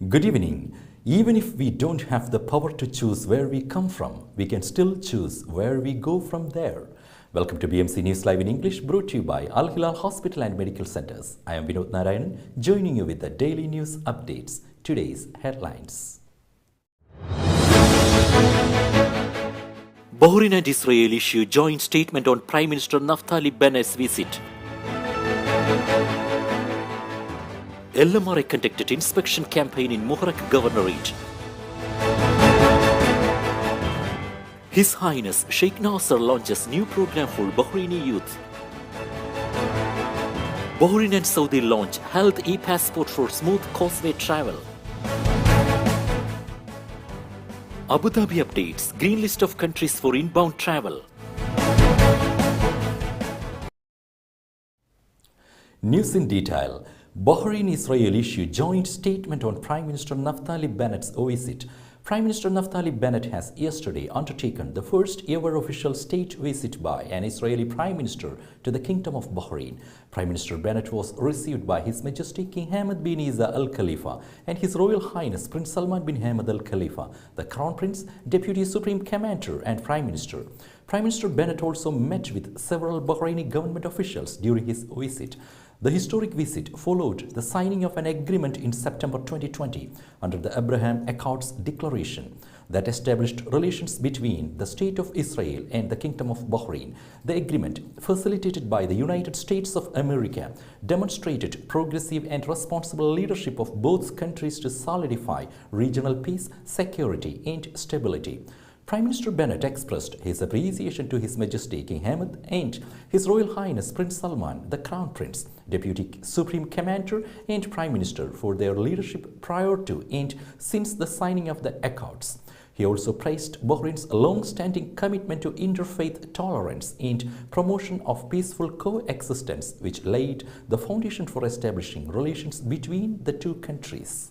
Good evening. Even if we don't have the power to choose where we come from, we can still choose where we go from there. Welcome to BMC News Live in English, brought to you by Al Hilal Hospital and Medical Centers. I am Vinod Narayanan, joining you with the daily news updates. Today's headlines. Bahrain and Israel issue joint statement on Prime Minister Naftali Bennett's visit. LMRA conducted inspection campaign in Muharraq Governorate. His Highness Sheikh Nasser launches new program for Bahraini youth. Bahrain and Saudi launch health e-passport for smooth causeway travel. Abu Dhabi updates green list of countries for inbound travel. News in detail. Bahrain-Israel issue joint statement on Prime Minister Naftali Bennett's visit. Prime Minister Naftali Bennett has yesterday undertaken the first ever official state visit by an Israeli Prime Minister to the Kingdom of Bahrain. Prime Minister Bennett was received by His Majesty King Hamad bin Isa Al Khalifa and His Royal Highness Prince Salman bin Hamad Al Khalifa, the Crown Prince, Deputy Supreme Commander and Prime Minister. Prime Minister Bennett also met with several Bahraini government officials during his visit. The historic visit followed the signing of an agreement in September 2020 under the Abraham Accords Declaration that established relations between the State of Israel and the Kingdom of Bahrain. The agreement, facilitated by the United States of America, demonstrated progressive and responsible leadership of both countries to solidify regional peace, security and stability. Prime Minister Bennett expressed his appreciation to His Majesty King Hamad and His Royal Highness Prince Salman, the Crown Prince, Deputy Supreme Commander and Prime Minister for their leadership prior to and since the signing of the Accords. He also praised Bahrain's long-standing commitment to interfaith tolerance and promotion of peaceful coexistence, which laid the foundation for establishing relations between the two countries.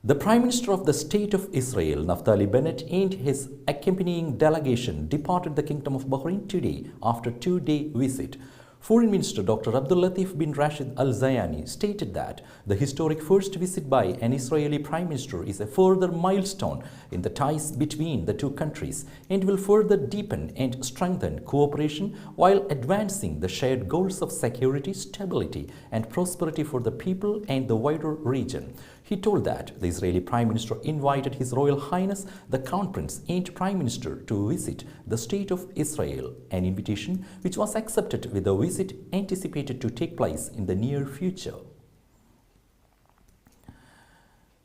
The Prime Minister of the State of Israel, Naftali Bennett, and his accompanying delegation departed the Kingdom of Bahrain today after a two-day visit. Foreign Minister Dr. Abdul Latif bin Rashid Al Zayani stated that the historic first visit by an Israeli Prime Minister is a further milestone in the ties between the two countries and will further deepen and strengthen cooperation while advancing the shared goals of security, stability and prosperity for the people and the wider region. He told that the Israeli Prime Minister invited His Royal Highness the Crown Prince and Prime Minister to visit the State of Israel, an invitation which was accepted with the visit anticipated to take place in the near future.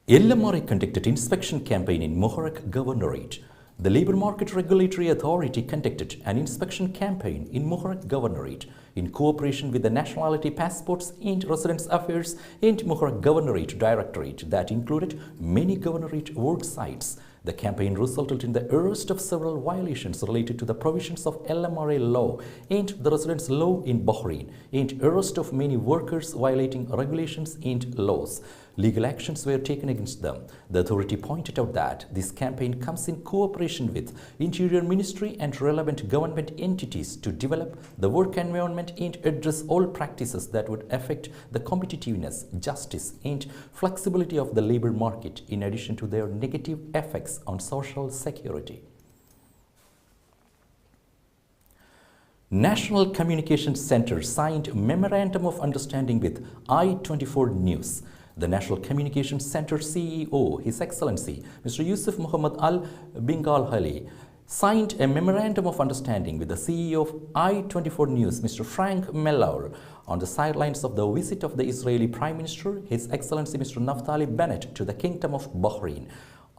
LMRA conducted inspection campaign in Muharraq Governorate. The Labour Market Regulatory Authority conducted an inspection campaign in Muharraq Governorate in cooperation with the Nationality Passports and Residence Affairs and Muharraq Governorate Directorate that included many governorate work sites. The campaign resulted in the arrest of several violations related to the provisions of LMRA law and the residence law in Bahrain and arrest of many workers violating regulations and laws. Legal actions were taken against them. The authority pointed out that this campaign comes in cooperation with Interior Ministry and relevant government entities to develop the work environment and address all practices that would affect the competitiveness, justice and flexibility of the labour market, in addition to their negative effects on social security. National Communications Center signed Memorandum of Understanding with I-24 News. The National Communications Center CEO, His Excellency Mr. Yusuf Muhammad Al Bingalhali, signed a Memorandum of Understanding with the CEO of I-24 News, Mr. Frank Mellaur, on the sidelines of the visit of the Israeli Prime Minister, His Excellency Mr. Naftali Bennett, to the Kingdom of Bahrain.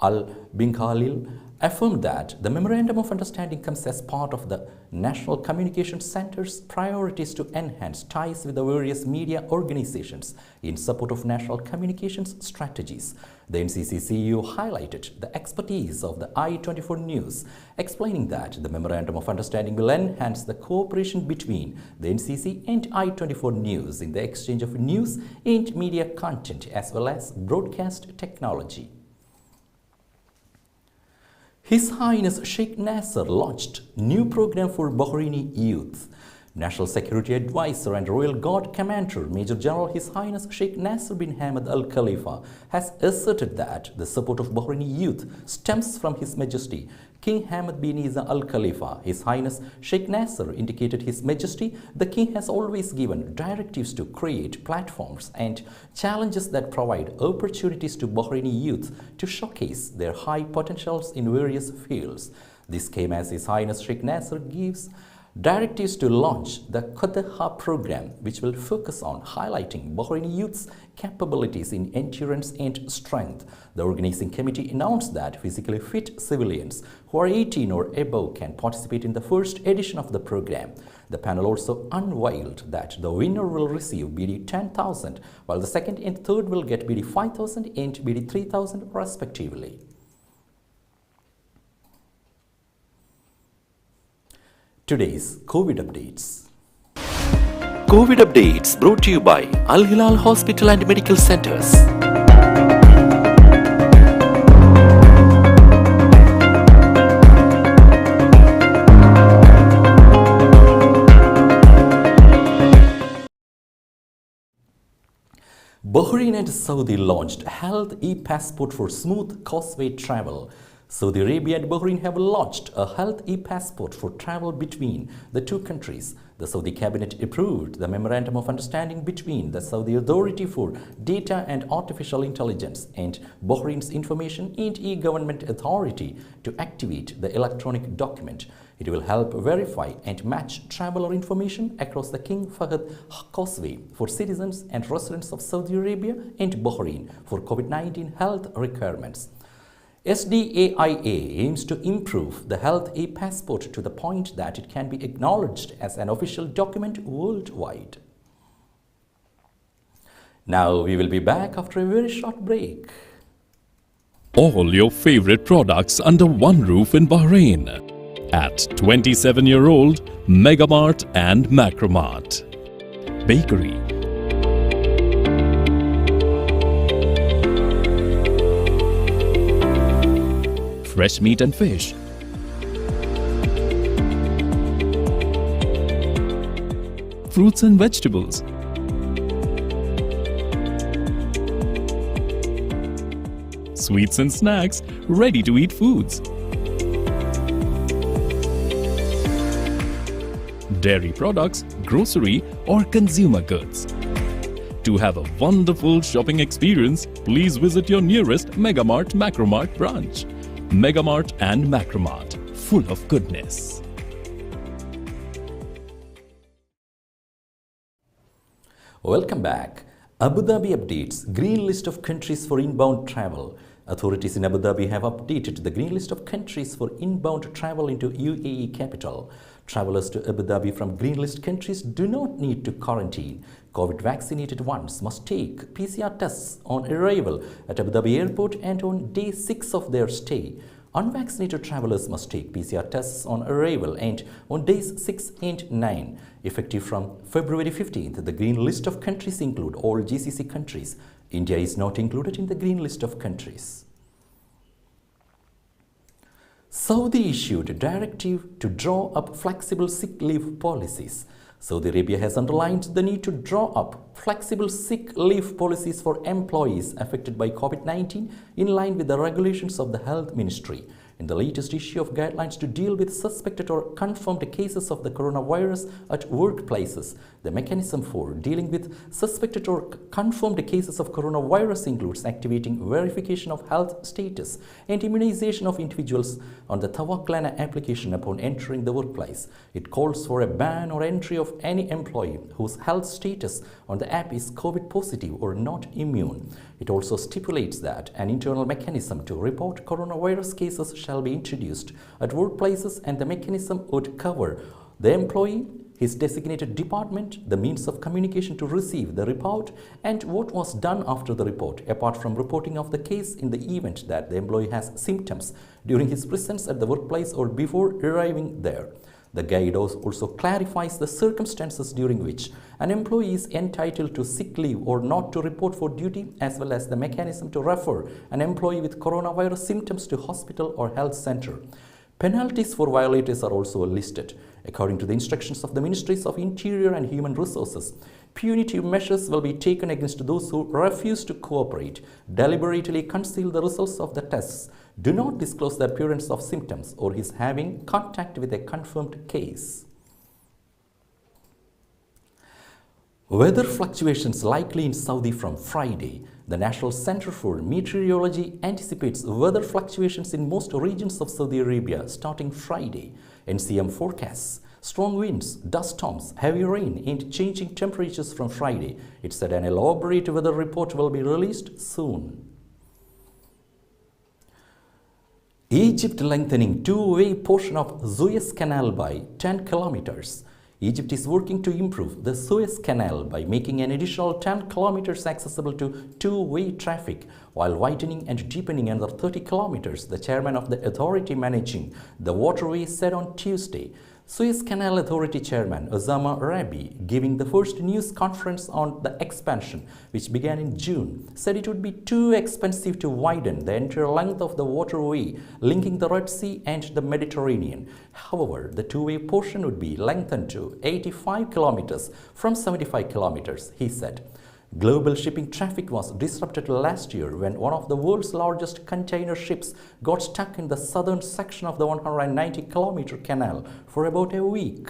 Al Bingalil affirmed that the Memorandum of Understanding comes as part of the National Communications Center's priorities to enhance ties with the various media organizations in support of national communications strategies. The NCC CEO highlighted the expertise of the I-24 News, explaining that the Memorandum of Understanding will enhance the cooperation between the NCC and I-24 News in the exchange of news and media content as well as broadcast technology. His Highness Sheikh Nasser launched new program for Bahraini youth. National Security Advisor and Royal Guard Commander Major General His Highness Sheikh Nasser bin Hamad Al Khalifa has asserted that the support of Bahraini youth stems from His Majesty King Hamad bin Isa Al Khalifa. His Highness Sheikh Nasser indicated His Majesty the King has always given directives to create platforms and challenges that provide opportunities to Bahraini youth to showcase their high potentials in various fields. This came as His Highness Sheikh Nasser gives directives to launch the Qadaha program, which will focus on highlighting Bahraini youth's capabilities in endurance and strength. The organizing committee announced that physically fit civilians who are 18 or above can participate in the first edition of the program. The panel also unveiled that the winner will receive BD 10,000, while the second and third will get BD 5,000 and BD 3,000 respectively. Today's COVID updates. COVID updates brought to you by Al Hilal Hospital and Medical Centers. Bahrain and Saudi launched Health e-Passport for smooth causeway travel. Saudi Arabia and Bahrain have launched a health e-passport for travel between the two countries. The Saudi cabinet approved the Memorandum of Understanding between the Saudi Authority for Data and Artificial Intelligence and Bahrain's Information and E-Government Authority to activate the electronic document. It will help verify and match traveler information across the King Fahd Causeway for citizens and residents of Saudi Arabia and Bahrain for COVID-19 health requirements. SDAIA aims to improve the health e-passport to the point that it can be acknowledged as an official document worldwide. Now we will be back after a very short break. All your favorite products under one roof in Bahrain at 27-year-old Megamart and Macromart. Bakery, fresh meat and fish, fruits and vegetables, sweets and snacks, ready-to-eat foods, dairy products, grocery or consumer goods. To have a wonderful shopping experience, please visit your nearest Megamart Macromart branch. Megamart and Macromart, full of goodness. Welcome back. Abu Dhabi updates green list of countries for inbound travel. Authorities in Abu Dhabi have updated the green list of countries for inbound travel into UAE capital. Travelers to Abu Dhabi from green list countries do not need to quarantine. COVID vaccinated ones must take PCR tests on arrival at Abu Dhabi airport and on day 6 of their stay. Unvaccinated travelers must take PCR tests on arrival and on days 6 and 9. Effective from February 15th, the green list of countries include all GCC countries. India is not included in the green list of countries. Saudi issued a directive to draw up flexible sick leave policies. Saudi Arabia has underlined the need to draw up flexible sick leave policies for employees affected by COVID-19 in line with the regulations of the Health Ministry. In the latest issue of guidelines to deal with suspected or confirmed cases of the coronavirus at workplaces, the mechanism for dealing with suspected or confirmed cases of coronavirus includes activating verification of health status and immunization of individuals on the Tawaklana application upon entering the workplace. It calls for a ban or entry of any employee whose health status on the app is COVID positive or not immune. It also stipulates that an internal mechanism to report coronavirus cases shall be introduced at workplaces, and the mechanism would cover the employee, his designated department, the means of communication to receive the report, and what was done after the report, apart from reporting of the case in the event that the employee has symptoms during his presence at the workplace or before arriving there. The guide also clarifies the circumstances during which an employee is entitled to sick leave or not to report for duty, as well as the mechanism to refer an employee with coronavirus symptoms to hospital or health center. Penalties for violators are also listed. According to the instructions of the Ministries of Interior and Human Resources, punitive measures will be taken against those who refuse to cooperate, deliberately conceal the results of the tests, do not disclose the appearance of symptoms, or is having contact with a confirmed case. Weather fluctuations likely in Saudi from Friday. The National Center for Meteorology anticipates weather fluctuations in most regions of Saudi Arabia starting Friday. NCM forecasts strong winds, dust storms, heavy rain, and changing temperatures from Friday. It said an elaborate weather report will be released soon. Egypt lengthening two-way portion of Suez Canal by 10 kilometers. Egypt is working to improve the Suez Canal by making an additional 10 kilometers accessible to two-way traffic while widening and deepening another 30 kilometers, the chairman of the authority managing the waterway said on Tuesday. Suez Canal Authority Chairman Osama Rabi, giving the first news conference on the expansion, which began in June, said it would be too expensive to widen the entire length of the waterway linking the Red Sea and the Mediterranean. However, the two-way portion would be lengthened to 85 kilometers from 75 kilometers, he said. Global shipping traffic was disrupted last year when one of the world's largest container ships got stuck in the southern section of the 190-kilometer canal for about a week.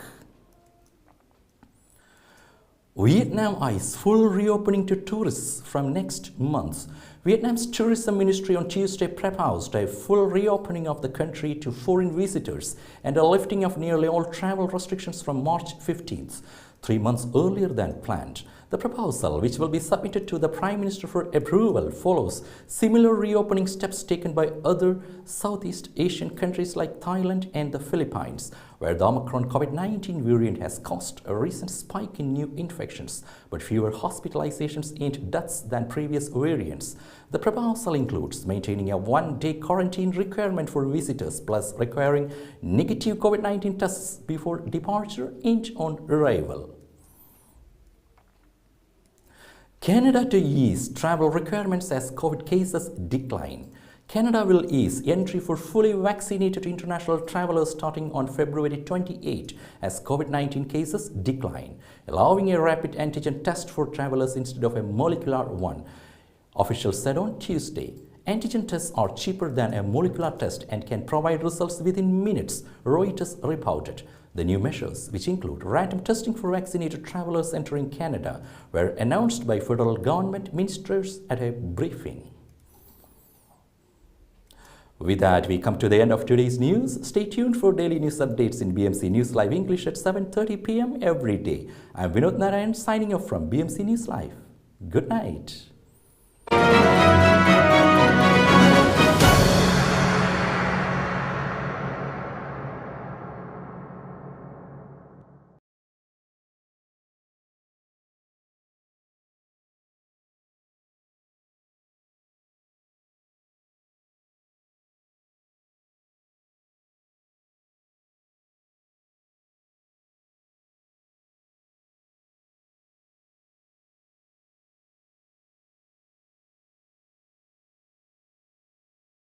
Vietnam eyes full reopening to tourists from next month. Vietnam's tourism ministry on Tuesday proposed a full reopening of the country to foreign visitors and a lifting of nearly all travel restrictions from March 15th, 3 months earlier than planned. The proposal, which will be submitted to the Prime Minister for approval, follows similar reopening steps taken by other Southeast Asian countries like Thailand and the Philippines, where the Omicron COVID-19 variant has caused a recent spike in new infections, but fewer hospitalizations and deaths than previous variants. The proposal includes maintaining a one-day quarantine requirement for visitors, plus requiring negative COVID-19 tests before departure and on arrival. Canada to ease travel requirements as COVID cases decline. Canada will ease entry for fully vaccinated international travelers starting on February 28 as COVID-19 cases decline, allowing a rapid antigen test for travelers instead of a molecular one. Officials said on Tuesday. Antigen tests are cheaper than a molecular test and can provide results within minutes, Reuters reported. The new measures, which include random testing for vaccinated travelers entering Canada, were announced by federal government ministers at a briefing. With that, we come to the end of today's news. Stay tuned for daily news updates in BMC News Live English at 7:30 p.m. every day. I'm Vinod Narayan signing off from BMC News Live. Good night.